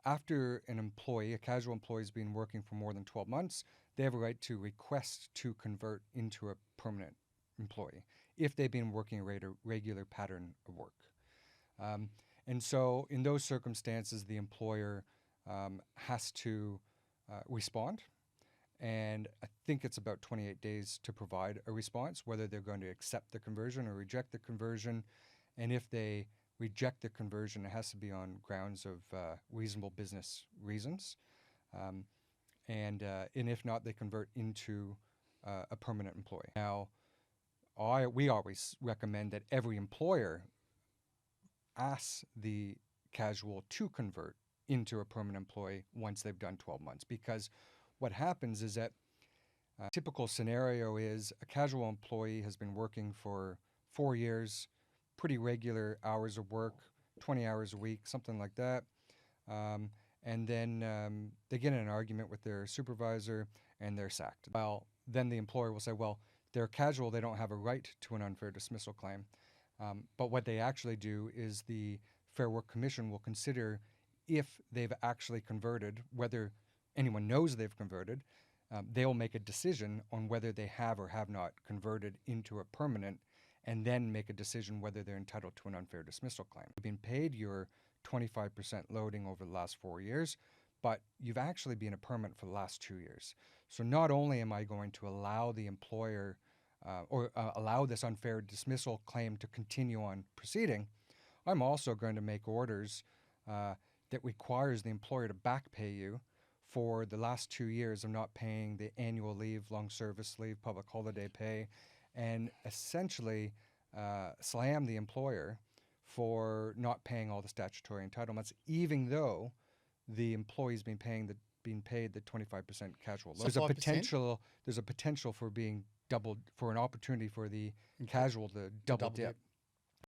after a casual employee has been working for more than 12 months, they have a right to request to convert into a permanent employee if they've been working a regular pattern of work. And so in those circumstances, the employer has to respond. And I think it's about 28 days to provide a response, whether they're going to accept the conversion or reject the conversion. And if they reject the conversion, it has to be on grounds of reasonable business reasons. And if not, they convert into a permanent employee. Now, we always recommend that every employer asks the casual to convert into a permanent employee once they've done 12 months. Because what happens is that a typical scenario is a casual employee has been working for 4 years, pretty regular hours of work, 20 hours a week, something like that. And then they get in an argument with their supervisor and they're sacked. Well, then the employer will say, well, they're casual, they don't have a right to an unfair dismissal claim. But what they actually do is the Fair Work Commission will consider if they've actually converted, whether anyone knows they've converted, they'll make a decision on whether they have or have not converted into a permanent, and then make a decision whether they're entitled to an unfair dismissal claim. You've been paid your 25% loading over the last 4 years, but you've actually been a permanent for the last 2 years. So not only am I going to allow the employer allow this unfair dismissal claim to continue on proceeding, I'm also going to make orders that requires the employer to back pay you for the last 2 years of not paying the annual leave, long service leave, public holiday pay, and essentially slam the employer for not paying all the statutory entitlements, even though the employee's been paid the 25% casual load. There's a potential for being doubled, for an opportunity for the casual to double dip.